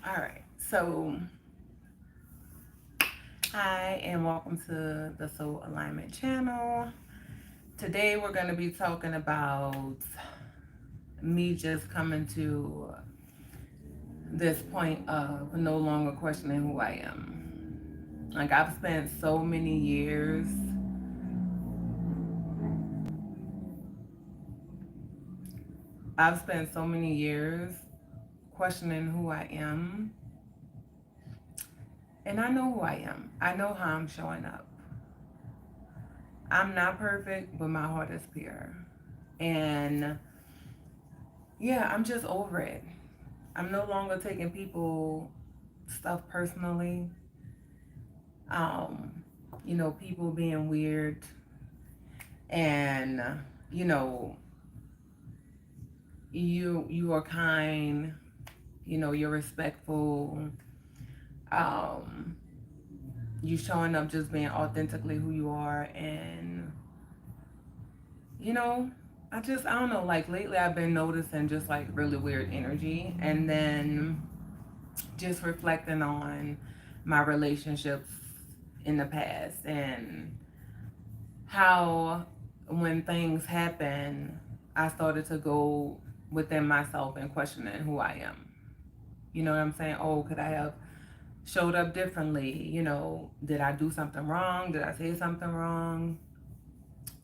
All right. So, hi, and welcome to the Soul Alignment channel. Today, we're going to be talking about me just coming to this point of no longer questioning who I am. Like, I've spent so many years, I've spent so many years questioning who I am, and I know who I am. I know how I'm showing up. I'm not perfect, but my heart is pure. And yeah, I'm just over it. I'm no longer taking people stuff personally. Um, people being weird and you know, you are kind, you're respectful. Um, you showing up just being authentically who you are and you know, I don't know, like lately I've been noticing just like really weird energy and then just reflecting on my relationships in the past and how when things happen, I started to go within myself and questioning who I am. You know what I'm saying? Oh, could I have showed up differently? Did I do something wrong? Did I say something wrong?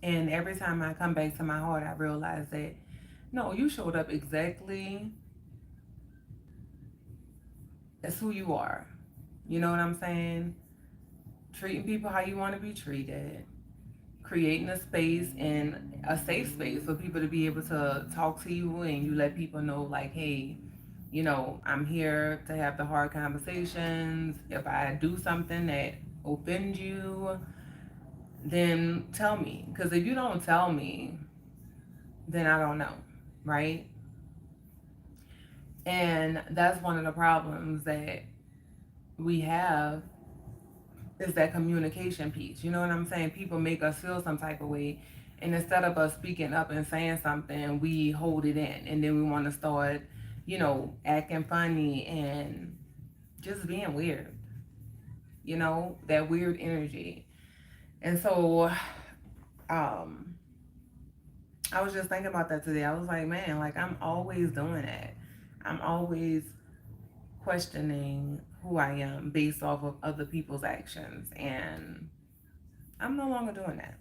And every time I come back to my heart, I realize that no, you showed up exactly as who you are. You know what I'm saying? Treating people how you want to be treated, creating a space and a safe space for people to be able to talk to you and you let people know like, hey, I'm here to have the hard conversations. If I do something that offends you, then tell me. Because if you don't tell me, then I don't know, right? And that's one of the problems that we have is that communication piece. You know what I'm saying? People make us feel some type of way. And instead of us speaking up and saying something, we hold it in. And then we want to start, acting funny and just being weird, that weird energy. And so um, I was just thinking about that today. I was like, man, like I'm always doing that. I'm always questioning who I am based off of other people's actions. And I'm no longer doing that.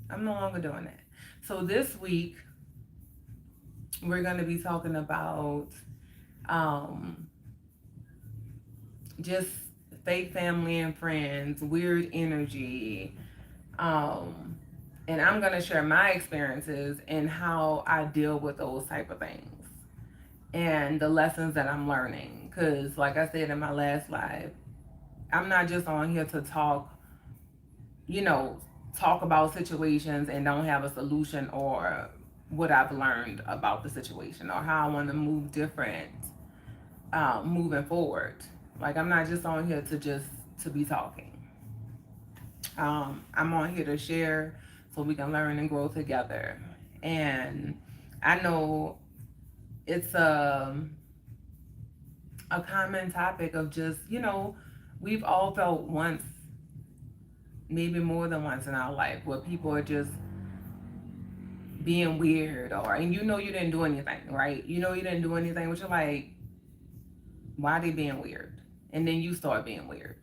I'm no longer doing that. So this week we're going to be talking about um, just fake family and friends, weird energy, um, and I'm going to share my experiences and how I deal with those type of things and the lessons that I'm learning. Because, like I said in my last live, I'm not just on here to you know, talk about situations and don't have a solution or what I've learned about the situation or how I want to move different moving forward. Like I'm not just on here to be talking. I'm on here to share so we can learn and grow together. And I know it's a common topic of just we've all felt once, maybe more than once in our life, where people are just being weird and you didn't do anything, right? You didn't do anything, but you're like, why are they being weird? And then you start being weird.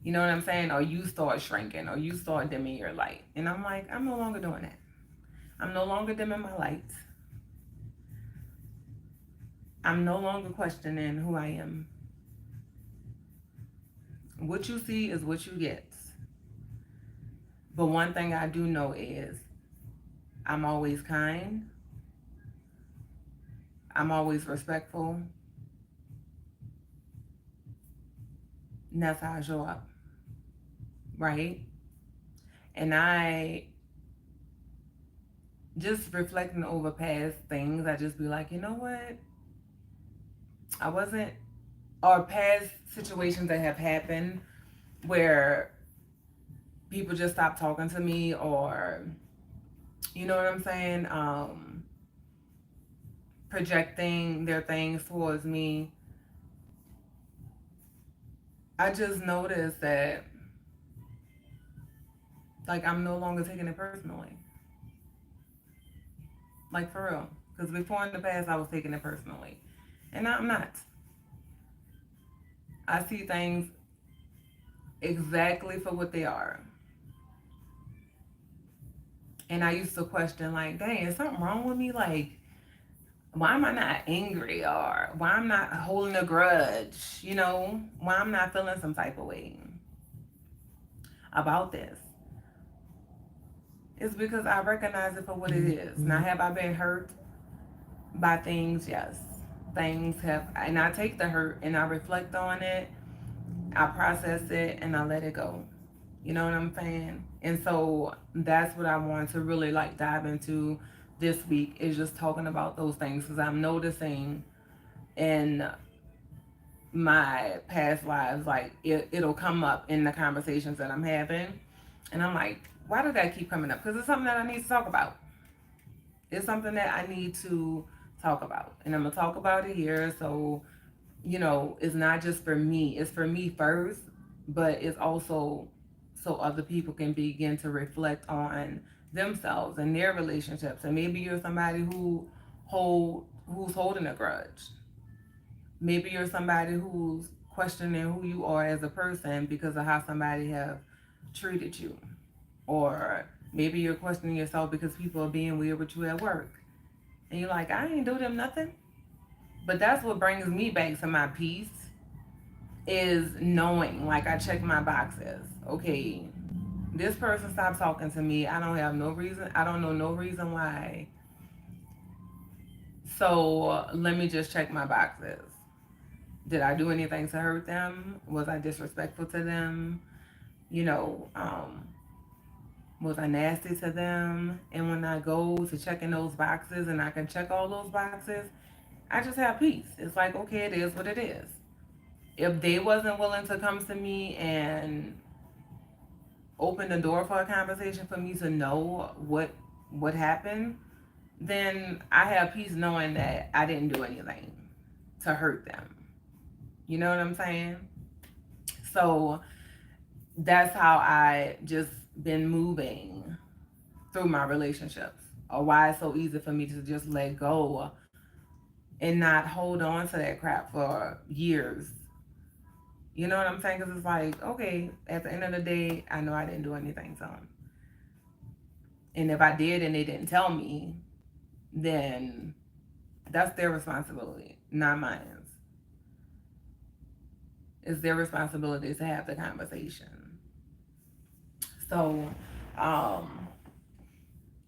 You know what I'm saying? Or you start shrinking or you start dimming your light. And I'm like, I'm no longer doing that. I'm no longer dimming my lights. I'm no longer questioning who I am. What you see is what you get. But one thing I do know is I'm always kind. I'm always respectful. And that's how I show up. Right? And I just reflecting over past things, I just be like, you know what? I wasn't, or past situations that have happened where people just stop talking to me or, you know what I'm saying? Projecting their things towards me. I just noticed that, like, I'm no longer taking it personally. Like, for real. Because before in the past, I was taking it personally. And now I'm not. I see things exactly for what they are. And I used to question, like, dang, is something wrong with me? Like, why am I not angry? Or why I'm not holding a grudge? You know, why I'm not feeling some type of way about this? It's because I recognize it for what it is. Now, have I been hurt by things? Yes. Things have, and I take the hurt and I reflect on it, I process it, and I let it go. You know what I'm saying? And so that's what I want to really like dive into this week, is just talking about those things, because I'm noticing in my past lives, like it'll come up in the conversations that I'm having. And I'm like, why did that keep coming up? Because it's something that I need to talk about. It's something that I need to talk about. And I'm going to talk about it here. So, you know, it's not just for me, it's for me first, but it's also so other people can begin to reflect on themselves and their relationships. And maybe you're somebody who's holding a grudge. Maybe you're somebody who's questioning who you are as a person because of how somebody have treated you. Or maybe you're questioning yourself because people are being weird with you at work. And you're like, I ain't do them nothing. But that's what brings me back to my peace, is knowing, like, I check my boxes. Okay, this person stopped talking to me. I don't have no reason. I don't know no reason why. So let me just check my boxes. Did I do anything to hurt them? Was I disrespectful to them? You know, was I nasty to them? And when I go to checking those boxes and I can check all those boxes, I just have peace. It's like, okay, it is what it is. If they wasn't willing to come to me and open the door for a conversation for me to know what happened, then I have peace knowing that I didn't do anything to hurt them. You know what I'm saying? So that's how I just been moving through my relationships, or why it's so easy for me to just let go and not hold on to that crap for years. You know what I'm saying? Because it's like, okay, at the end of the day, I know I didn't do anything to them. And if I did and they didn't tell me, then that's their responsibility, not mine. It's their responsibility to have the conversation. So, um,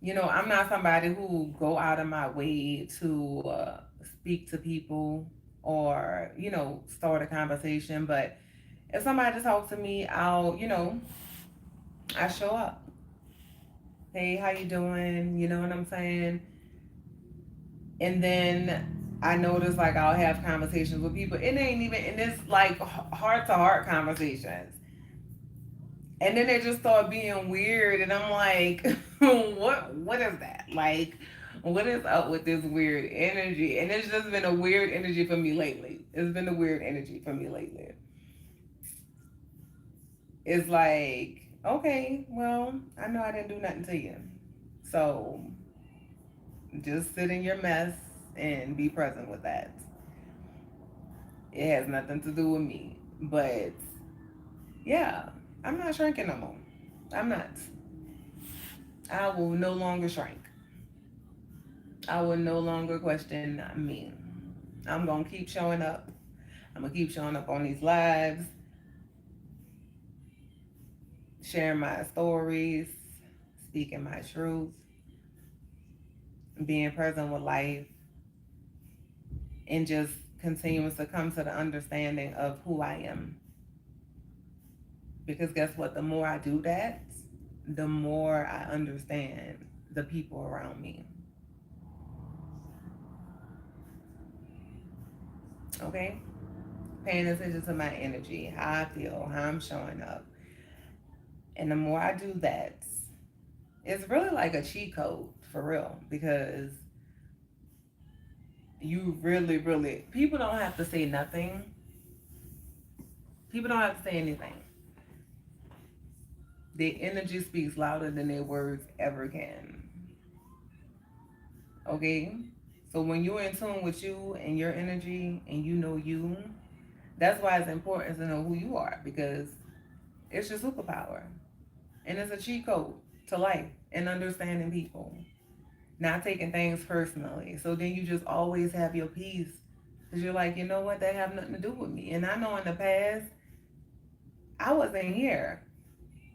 you know, I'm not somebody who go out of my way to speak to people or, you know, start a conversation. But if somebody talks to me, I show up. Hey, how you doing? You know what I'm saying? And then I notice, like, I'll have conversations with people. It ain't even, and it's like heart to heart conversations. And then they just start being weird, and I'm like, what is that? Like, what is up with this weird energy? And it's just been a weird energy for me lately. It's been a weird energy for me lately. It's like, okay, well, I know I didn't do nothing to you. So just sit in your mess and be present with that. It has nothing to do with me. But yeah, I'm not shrinking no more. I'm not. I will no longer shrink. I will no longer question me. I'm gonna keep showing up. I'm gonna keep showing up on these lives, sharing my stories, speaking my truth, being present with life, and just continuing to come to the understanding of who I am. Because guess what? The more I do that, the more I understand the people around me. Okay? Paying attention to my energy, how I feel, how I'm showing up. And the more I do that, it's really like a cheat code for real, because you really, really, people don't have to say nothing People don't have to say anything. Their energy speaks louder than their words ever can. Okay? So when you're in tune with you and your energy and you know you, that's why it's important to know who you are, because it's your superpower. And it's a cheat code to life and understanding people, not taking things personally. So then you just always have your peace because you're like, you know what, that have nothing to do with me. And I know in the past, I wasn't here.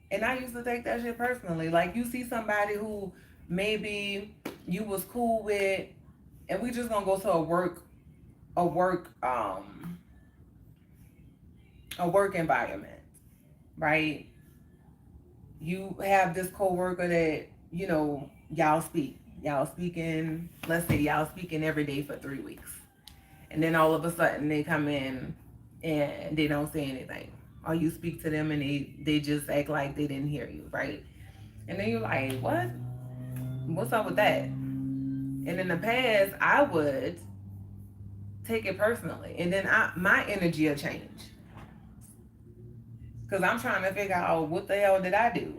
And I used to take that shit personally. Like you see somebody who maybe you was cool with, and we just gonna go to a work, a work environment, right? You have this coworker that, y'all speaking, let's say y'all speaking every day for 3 weeks. And then all of a sudden they come in and they don't say anything. Or you speak to them and they just act like they didn't hear you, right? And then you're like, what? What's up with that? And in the past, I would take it personally. And then my energy will change. Because I'm trying to figure out what the hell did I do?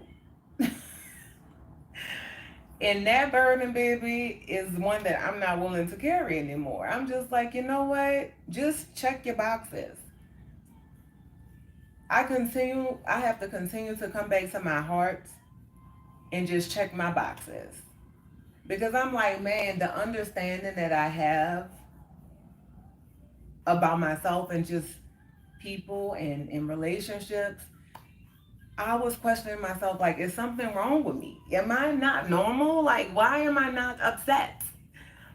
And that burden, baby, is one that I'm not willing to carry anymore. I'm just like, you know what? Just check your boxes. I have to continue to come back to my heart and just check my boxes. Because I'm like, man, the understanding that I have about myself and just people and in relationships, I was questioning myself, like, is something wrong with me? Am I not normal? Like, why am I not upset?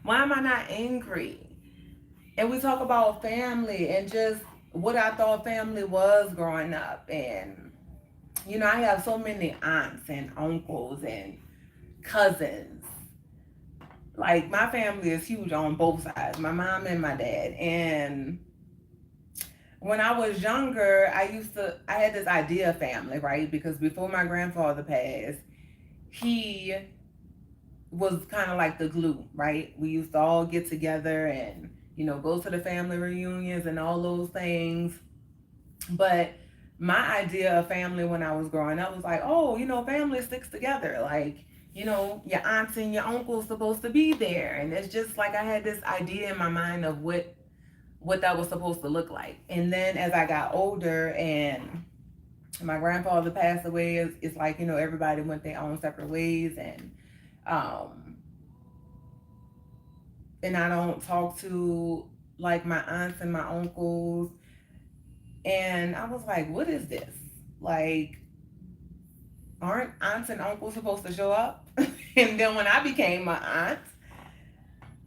Why am I not angry? And we talk about family and just what I thought family was growing up. And, I have so many aunts and uncles and cousins. Like, my family is huge on both sides, my mom and my dad. And when I was younger, I had this idea of family, right? Because before my grandfather passed, he was kind of like the glue, right? We used to all get together and, go to the family reunions and all those things. But my idea of family when I was growing up was like, oh, family sticks together. Like, your aunts and your uncles supposed to be there. And it's just like I had this idea in my mind of what that was supposed to look like. And then as I got older and my grandfather passed away, it's like, everybody went their own separate ways. Um, and I don't talk to like my aunts and my uncles. And I was like, what is this? Like, aren't aunts and uncles supposed to show up? And then when I became my aunt,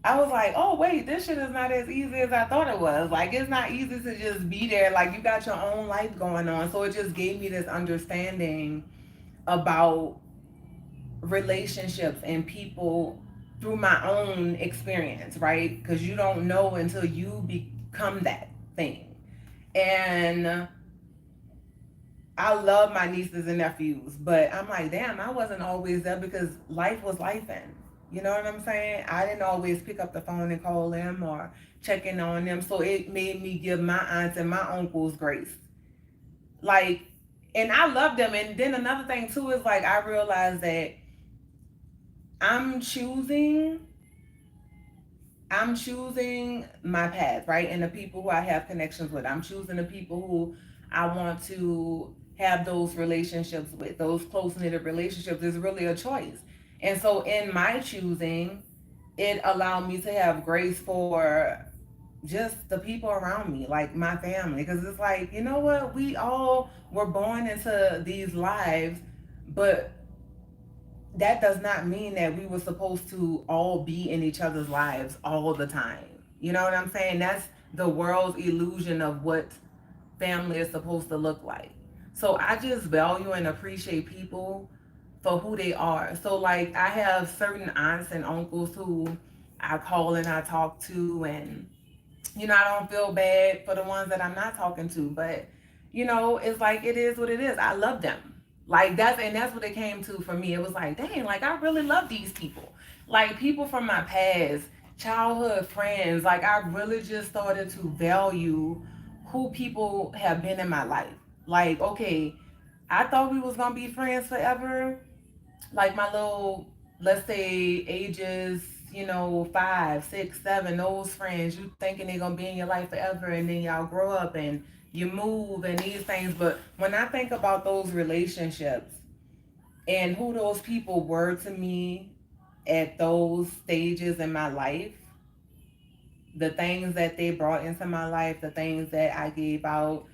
I was like, oh, wait, this shit is not as easy as I thought it was. Like, it's not easy to just be there. Like, you got your own life going on. So it just gave me this understanding about relationships and people through my own experience, right? Because you don't know until you become that thing. And I love my nieces and nephews, but I'm like, damn, I wasn't always there because life was lifing. You know what I'm saying? I didn't always pick up the phone and call them or check in on them. So it made me give my aunts and my uncles grace. Like, and I love them. And then another thing too is like I realized that I'm choosing my path, right? And the people who I have connections with. I'm choosing the people who I want to have those relationships with. Those close-knit relationships is really a choice. And so in my choosing, it allowed me to have grace for just the people around me, like my family. Because it's like, you know what? We all were born into these lives, but that does not mean that we were supposed to all be in each other's lives all the time. You know what I'm saying? That's the world's illusion of what family is supposed to look like. So I just value and appreciate people for who they are. So like I have certain aunts and uncles who I call and I talk to, and I don't feel bad for the ones that I'm not talking to, but it's like it is what it is. I love them. Like that's what it came to for me. It was like, dang, like I really love these people. Like people from my past, childhood friends, like I really just started to value who people have been in my life. Like, okay, I thought we was gonna be friends forever. Like my little, let's say ages, 5, 6, 7, those friends, you thinking they're gonna be in your life forever, and then y'all grow up and you move and these things. But when I think about those relationships and who those people were to me at those stages in my life, the things that they brought into my life, the things that I gave out,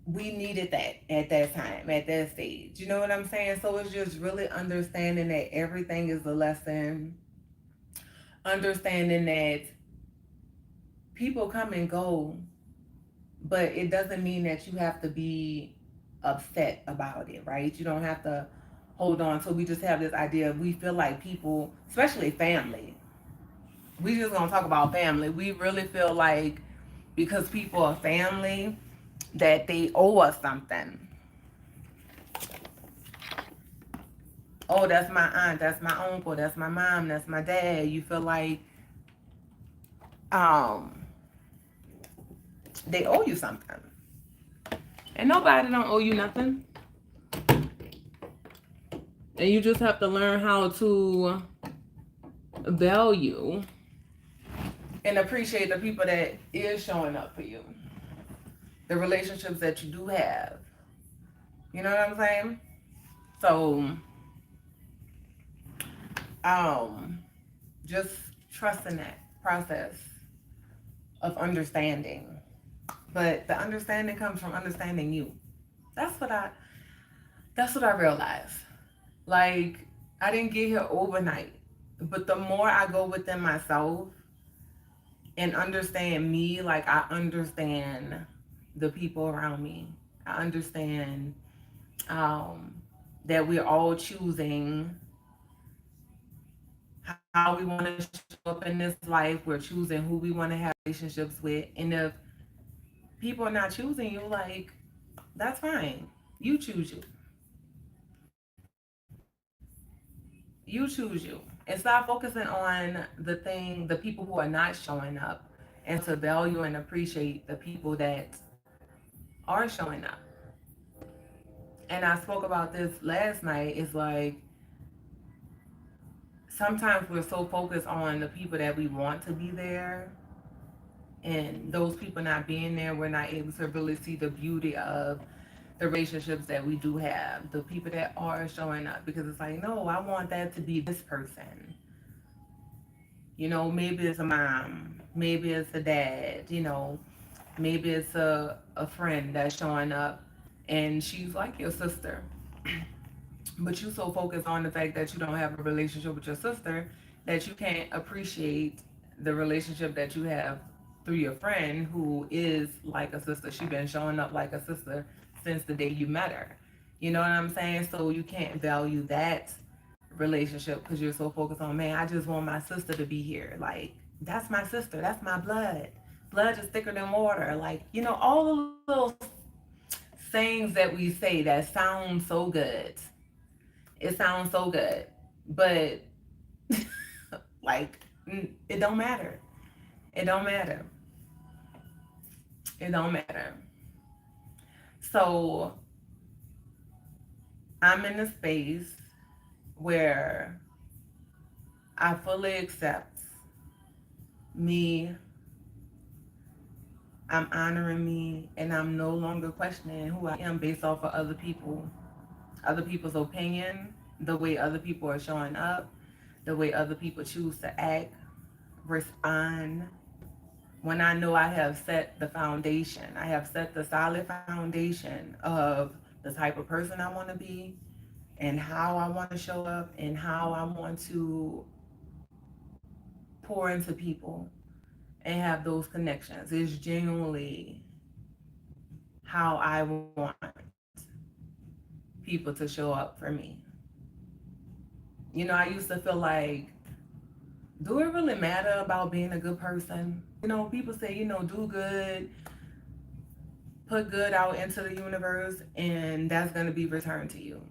we needed that at that time, at that stage. You know what I'm saying? So it's just really understanding that everything is a lesson, understanding that people come and go, but it doesn't mean that you have to be upset about it, right? You don't have to hold on. So we just have this idea of, we feel like people, especially family, we just gonna talk about family. We really feel like because people are family, that they owe us something. Oh, that's my aunt, that's my uncle, that's my mom, that's my dad. You feel like um they owe you something. And nobody don't owe you nothing. And you just have to learn how to value and appreciate the people that is showing up for you. The relationships that you do have. You know what I'm saying? So just trusting that process of understanding. But the understanding comes from understanding you. That's what I that's what I realized. Like, I didn't get here overnight. But the more I go within myself and understand me, like I understand the people around me. I understand that we're all choosing how we want to show up in this life. We're choosing who we want to have relationships with. And if people are not choosing you, like, that's fine. You choose you. You choose you. And stop focusing on the people who are not showing up, and to value and appreciate the people that are showing up. And I spoke about this last night. It's like sometimes we're so focused on the people that we want to be there, and those people not being there, we're not able to really see the beauty of the relationships that we do have, the people that are showing up. Because it's like, no, I want that to be this person. Maybe it's a mom, maybe it's a dad, maybe it's a friend that's showing up and she's like your sister. But you so focused on the fact that you don't have a relationship with your sister that you can't appreciate the relationship that you have through your friend who is like a sister. She's been showing up like a sister since the day you met her. You know what I'm saying? So you can't value that relationship because you're so focused on, man, I just want my sister to be here. Like, that's my sister. That's my blood. Blood is thicker than water. Like, all the little sayings that we say that sound so good. It sounds so good. But, like, it don't matter. It don't matter. It don't matter. So, I'm in a space where I fully accept me. I'm honoring me, and I'm no longer questioning who I am based off of other people's opinion, the way other people are showing up, the way other people choose to act, respond. When I know I have set the foundation, I have set the solid foundation of the type of person I want to be, and how I want to show up, and how I want to pour into people and have those connections. Is genuinely how I want people to show up for me. I used to feel like, do it really matter about being a good person? People say, do good, put good out into the universe, and that's going to be returned to you.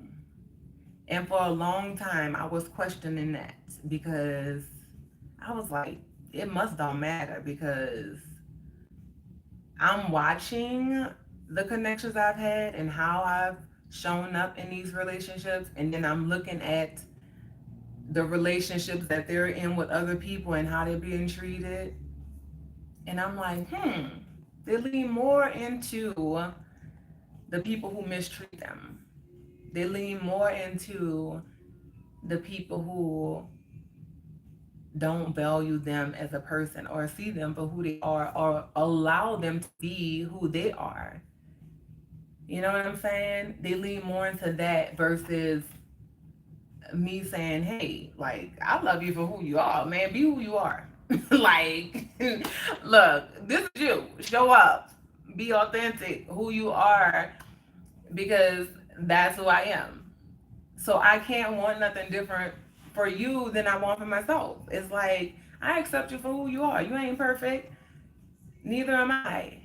And for a long time, I was questioning that because I was like, it must don't matter because I'm watching the connections I've had and how I've shown up in these relationships, and then I'm looking at the relationships that they're in with other people and how they're being treated. And I'm like, they lean more into the people who mistreat them. They lean more into the people who don't value them as a person or see them for who they are or allow them to be who they are. You know what I'm saying? They lean more into that versus me saying, hey, like, I love you for who you are, man. Be who you are. Like, look, this is you. Show up. Be authentic, who you are, because that's who I am. So I can't want nothing different for you than I want for myself. It's like, I accept you for who you are. You ain't perfect. Neither am I.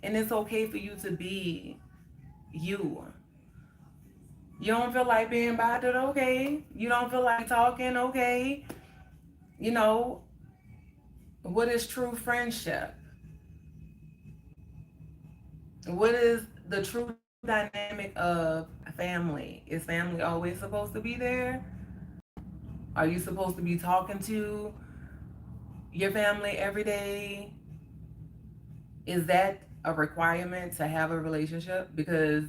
And it's okay for you to be you. You don't feel like being bothered, okay. You don't feel like talking, okay. You know, what is true friendship? What is the true dynamic of family? Is family always supposed to be there? Are you supposed to be talking to your family every day? Is that a requirement to have a relationship? Because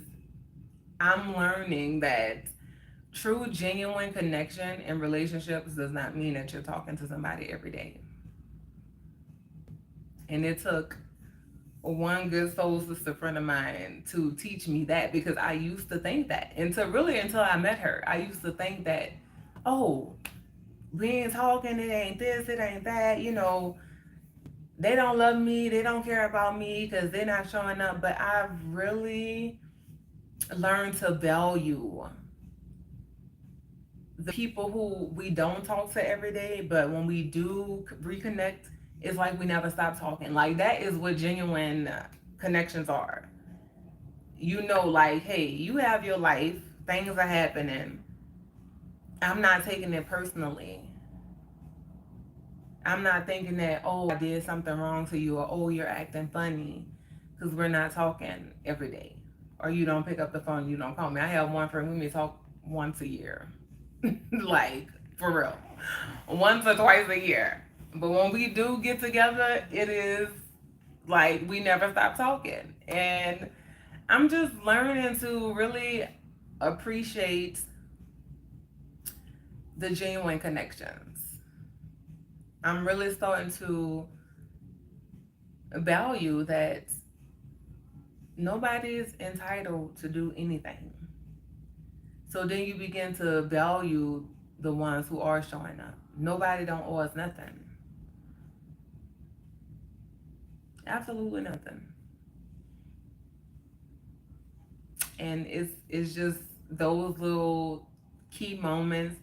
I'm learning that true, genuine connection in relationships does not mean that you're talking to somebody every day. And it took one good soul sister friend of mine to teach me that, because I used to think that. And to really, until I met her, I used to think that, oh, we ain't talking, it ain't this, it ain't that, they don't love me, they don't care about me because they're not showing up. But I've really learned to value the people who we don't talk to every day, but when we do reconnect, it's like we never stop talking. Like, that is what genuine connections are. Like, hey, you have your life, things are happening. I'm not taking it personally. I'm not thinking that, oh, I did something wrong to you, or oh, you're acting funny, because we're not talking every day. Or you don't pick up the phone, you don't call me. I have one friend, we may talk once a year. Like, for real. Once or twice a year. But when we do get together, it is like we never stop talking. And I'm just learning to really appreciate the genuine connections. I'm really starting to value that nobody is entitled to do anything. So then you begin to value the ones who are showing up. Nobody don't owe us nothing. Absolutely nothing. And it's just those little key moments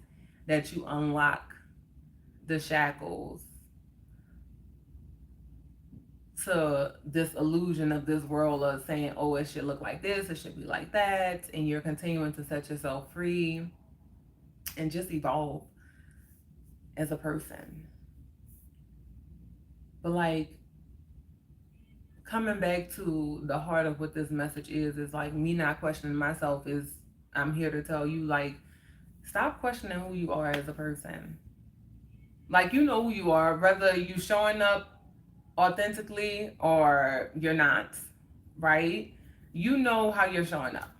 that you unlock the shackles to this illusion of this world of saying, oh, it should look like this, it should be like that, and you're continuing to set yourself free and just evolve as a person. But like, coming back to the heart of what this message is like me not questioning myself. Is I'm here to tell you, like, stop questioning who you are as a person. Like, you know who you are, whether you showing up authentically or you're not, right? You know how you're showing up.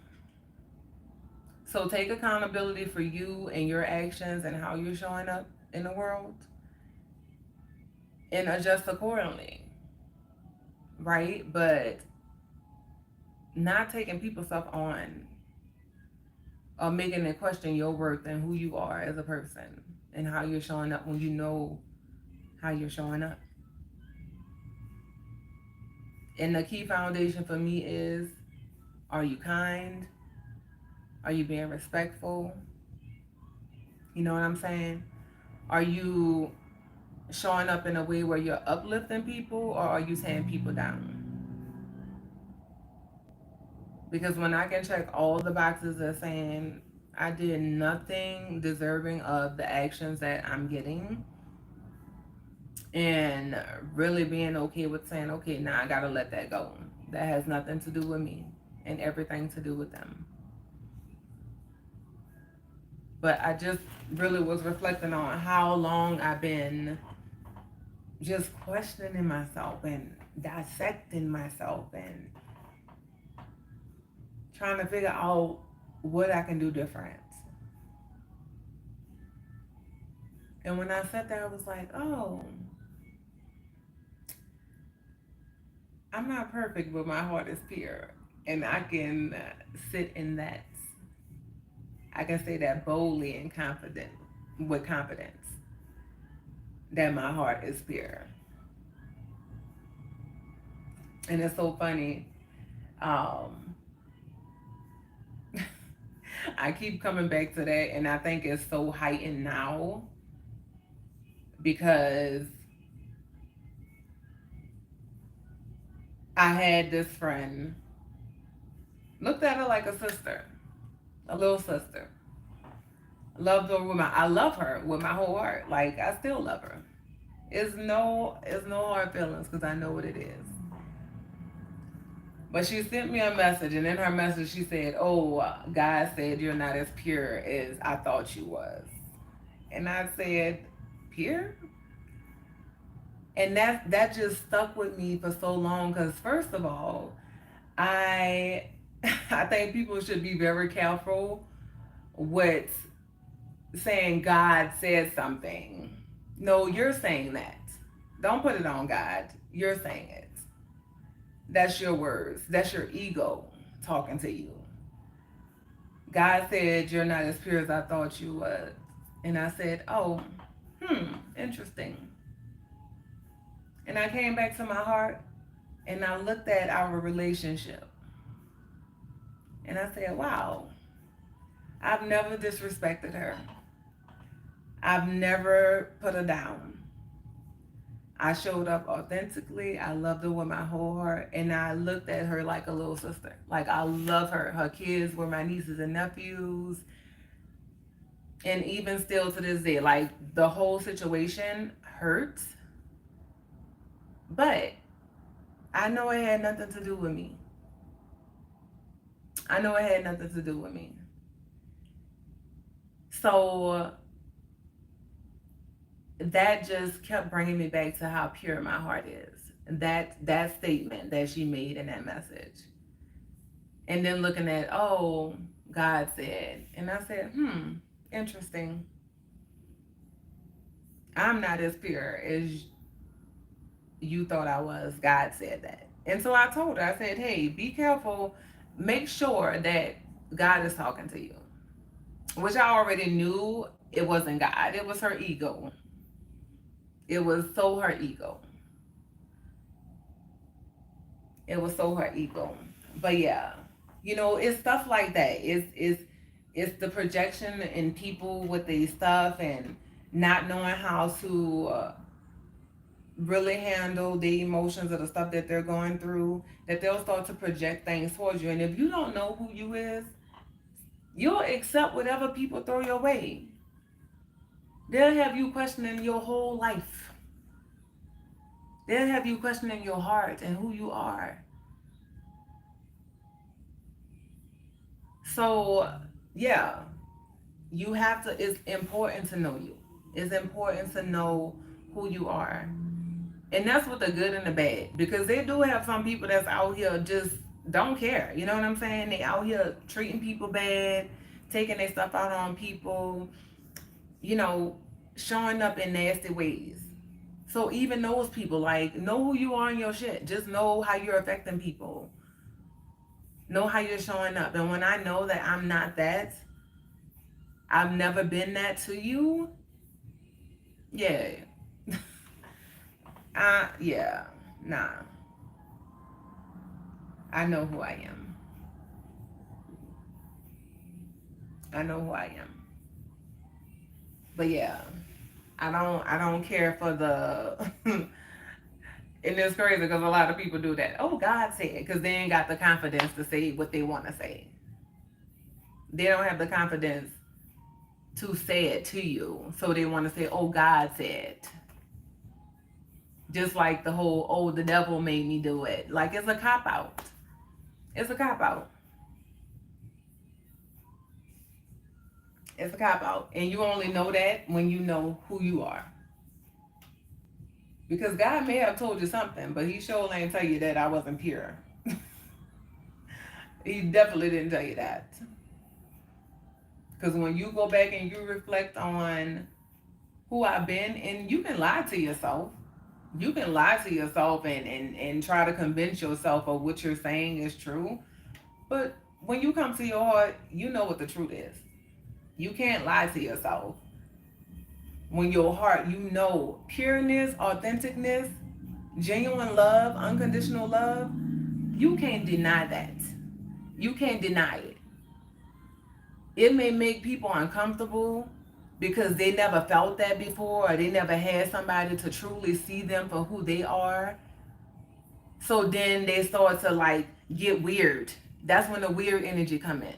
So take accountability for you and your actions and how you're showing up in the world and adjust accordingly, right? But not taking people's stuff on or making it question your worth and who you are as a person and how you're showing up when you know how you're showing up. And the key foundation for me is, are you kind? Are you being respectful? You know what I'm saying? Are you showing up in a way where you're uplifting people, or are you tearing people down? Because when I can check all the boxes of saying I did nothing deserving of the actions that I'm getting, and really being okay with saying, okay, now I gotta let that go. That has nothing to do with me and everything to do with them. But I just really was reflecting on how long I've been just questioning myself and dissecting myself and trying to figure out what I can do different. And when I sat there, I was like, oh, I'm not perfect, but my heart is pure. And I can sit in that. I can say that boldly and with confidence, that my heart is pure. And it's so funny. Um, I keep coming back to that, and I think it's so heightened now because I had this friend, looked at her like a sister, a little sister. Loved her I love her with my whole heart. Like I still love her. It's no hard feelings because I know what it is. But she sent me a message, and in her message she said, "Oh, God said you're not as pure as I thought you was." And I said, "Pure?" And that just stuck with me for so long because first of all, I I think people should be very careful with saying God said something. No, you're saying that. Don't put it on God. You're saying it. That's your words. That's your ego talking to you. God said you're not as pure as I thought you was. And I said, oh, interesting. And I came back to my heart and I looked at our relationship. And I said, wow, I've never disrespected her. I've never put her down. I showed up authentically. I loved her with my whole heart. And I looked at her like a little sister. Like I love her. Her kids were my nieces and nephews. And even still to this day, like the whole situation hurts. But I know it had nothing to do with me. I know it had nothing to do with me. So that just kept bringing me back to how pure my heart is. That statement that she made in that message. And then looking at, oh, God said. And I said, interesting. I'm not as pure as you thought I was. God said that. And so I told her, I said, hey, be careful. Make sure that God is talking to you. Which I already knew it wasn't God. It was her ego. It was so her ego. It was so her ego. But yeah, it's stuff like that. It's the projection in people with these stuff and not knowing how to really handle the emotions of the stuff that they're going through, that they'll start to project things towards you. And if you don't know who you is, you'll accept whatever people throw your way. They'll have you questioning your whole life. They'll have you questioning your heart and who you are. So, yeah, it's important to know you. It's important to know who you are. And that's with the good and the bad. Because they do have some people that's out here just don't care. You know what I'm saying? They out here treating people bad, taking their stuff out on people, you know, showing up in nasty ways. So even those people, like, know who you are in your shit. Just know how you're affecting people. Know how you're showing up. And when I know that I'm not that, I've never been that to you, yeah. Yeah, nah. I know who I am. I know who I am. But yeah, I don't care for the and it's crazy because a lot of people do that. Oh, God said, because they ain't got the confidence to say what they want to say. They don't have the confidence to say it to you, so they want to say, "Oh, God said." Just like the whole, oh, the devil made me do it. Like, it's a cop out. It's a cop out. It's a cop out. And you only know that when you know who you are. Because God may have told you something, but he sure ain't tell you that I wasn't pure. He definitely didn't tell you that. Because when you go back and you reflect on who I've been, and you can lie to yourself. You can lie to yourself and try to convince yourself of what you're saying is true. But when you come to your heart, you know what the truth is. You can't lie to yourself. When your heart, you know pureness, authenticness, genuine love, unconditional love, you can't deny that. You can't deny it. It may make people uncomfortable because they never felt that before, or they never had somebody to truly see them for who they are. So then they start to like get weird. That's when the weird energy come in.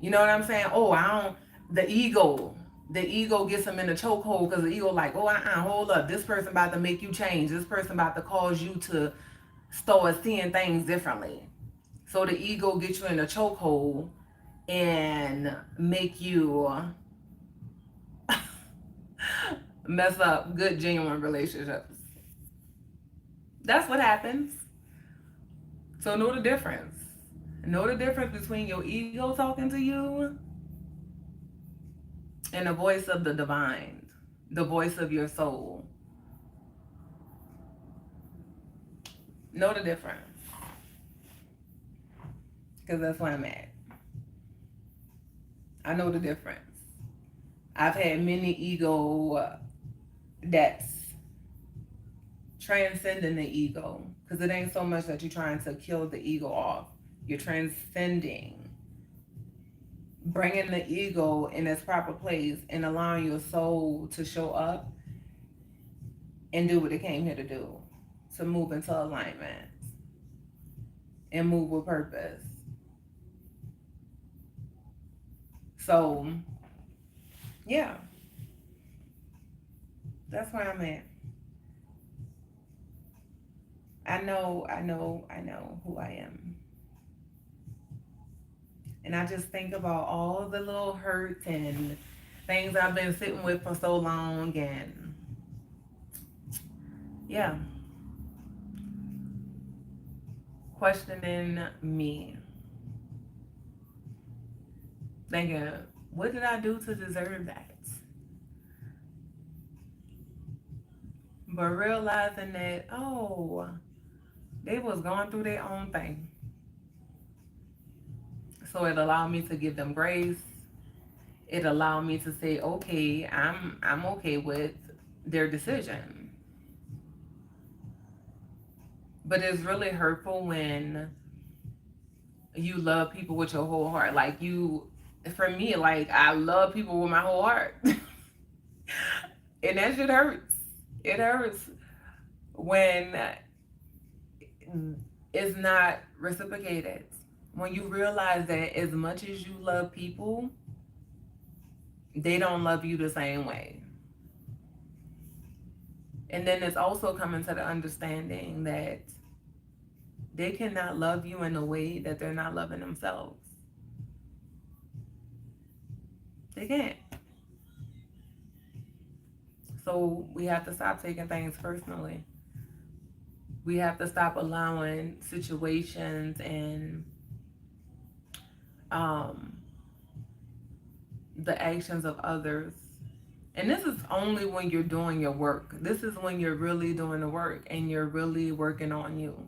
You know what I'm saying? Oh, I don't. The ego. The ego gets them in a chokehold because the ego like, oh, hold up. This person about to make you change. This person about to cause you to start seeing things differently. So the ego gets you in a chokehold and make you mess up good, genuine relationships. That's what happens. So know the difference. Know the difference between your ego talking to you and the voice of the divine, the voice of your soul. Know the difference. Because that's where I'm at. I know the difference. I've had many ego that's transcending the ego. Because it ain't so much that you're trying to kill the ego off. You're transcending, bringing the ego in its proper place and allowing your soul to show up and do what it came here to do, to move into alignment and move with purpose. So, yeah, that's where I'm at. I know who I am. And I just think about all the little hurts and things I've been sitting with for so long. And yeah, questioning me. Thinking, what did I do to deserve that? But realizing that, oh, they was going through their own thing. So it allowed me to give them grace. It allowed me to say, okay, I'm okay with their decision. But it's really hurtful when you love people with your whole heart. Like you, for me, like I love people with my whole heart. And that shit hurts. It hurts when it's not reciprocated. When you realize that as much as you love people, they don't love you the same way. And then it's also coming to the understanding that they cannot love you in a way that they're not loving themselves. They can't. So we have to stop taking things personally. We have to stop allowing situations and um, the actions of others. And this is only when you're doing your work. This is when you're really doing the work and you're really working on you.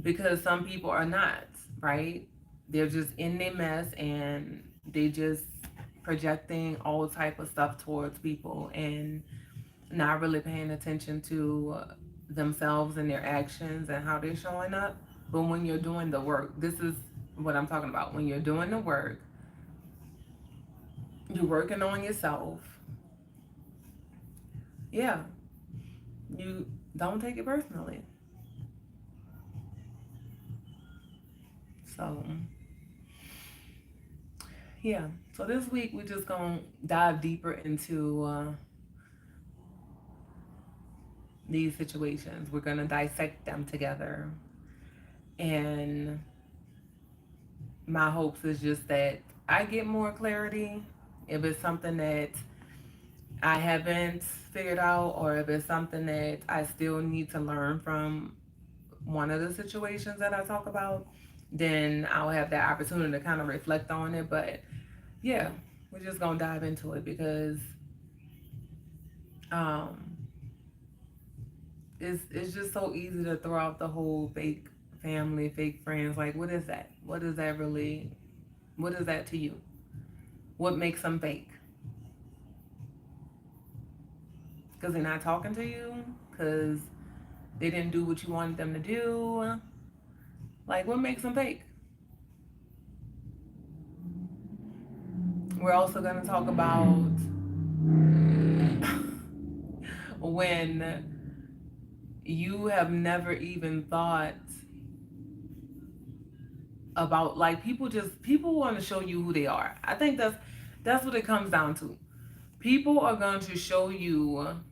Because some people are not, right? They're just in their mess and they just projecting all type of stuff towards people and not really paying attention to themselves and their actions and how they're showing up. But when you're doing the work, this is what I'm talking about. When you're doing the work, you're working on yourself. Yeah, you don't take it personally. So, yeah. So this week we're just gonna dive deeper into these situations. We're going to dissect them together. And my hopes is just that I get more clarity if it's something that I haven't figured out, or if it's something that I still need to learn from one of the situations that I talk about, then I'll have that opportunity to kind of reflect on it. But yeah, we're just gonna dive into it because um it's just so easy to throw out the whole fake family, fake friends. Like, what is that? What is that really? What is that to you? What makes them fake? Because they're not talking to you? Because they didn't do what you wanted them to do? Like, what makes them fake? We're also going to talk about when you have never even thought about, like, people want to show you who they are. I think that's what it comes down to. People are going to show you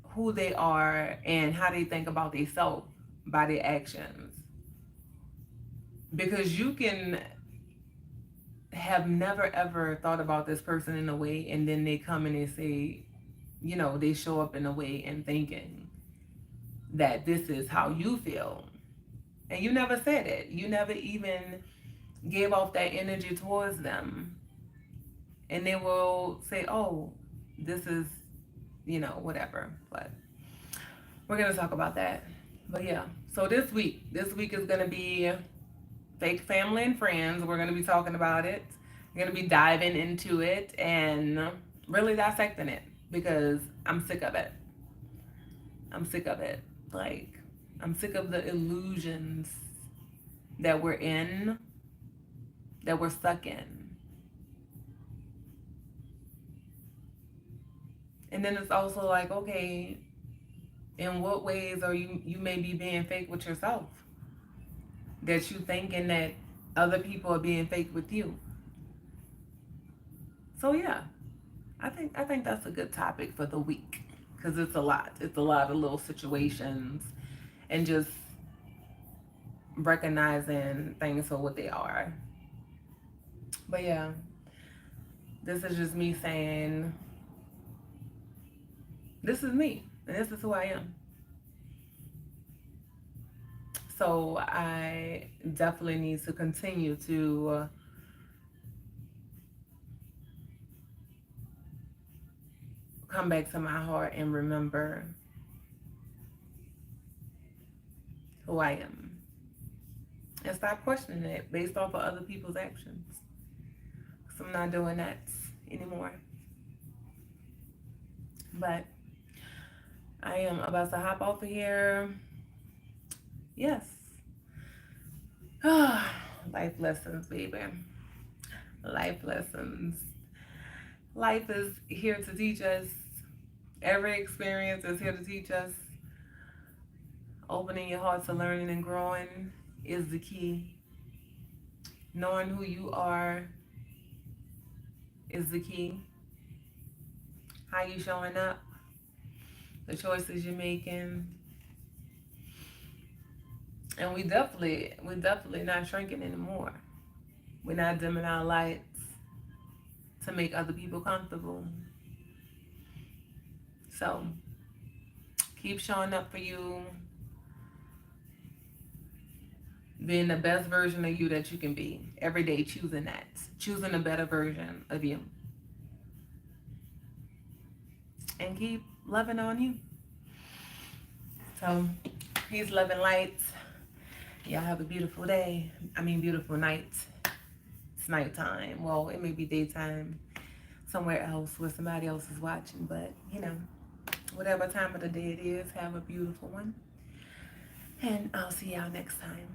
who they are and how they think about themselves by their actions. Because you can have never ever thought about this person in a way, and then they come and they say, they show up in a way and thinking that this is how you feel. And you never said it. You never even gave off that energy towards them. And they will say, oh, this is, whatever. But we're going to talk about that. But yeah, so this week is going to be fake family and friends. We're going to be talking about it. We're going to be diving into it and really dissecting it because I'm sick of it. I'm sick of it. Like, I'm sick of the illusions that we're in, that we're stuck in. And then it's also like, okay, in what ways are you may be being fake with yourself? That you thinking that other people are being fake with you. So yeah, I think that's a good topic for the week because it's a lot. It's a lot of little situations and just recognizing things for what they are. But yeah, this is just me saying, this is me and this is who I am. So I definitely need to continue to come back to my heart and remember who I am. And stop questioning it based off of other people's actions. Because I'm not doing that anymore. But I am about to hop off of here. Yes. Life lessons, baby. Life lessons. Life is here to teach us. Every experience is here to teach us. Opening your heart to learning and growing is the key. Knowing who you are is the key. How you showing up, the choices you're making. And we definitely not shrinking anymore. We're not dimming our lights to make other people comfortable. So keep showing up for you, being the best version of you that you can be. Every day choosing that. Choosing a better version of you. And keep loving on you. So peace, love, and light. Y'all have a beautiful day. Beautiful night. It's nighttime. Well, it may be daytime somewhere else where somebody else is watching, but whatever time of the day it is, have a beautiful one. And I'll see y'all next time.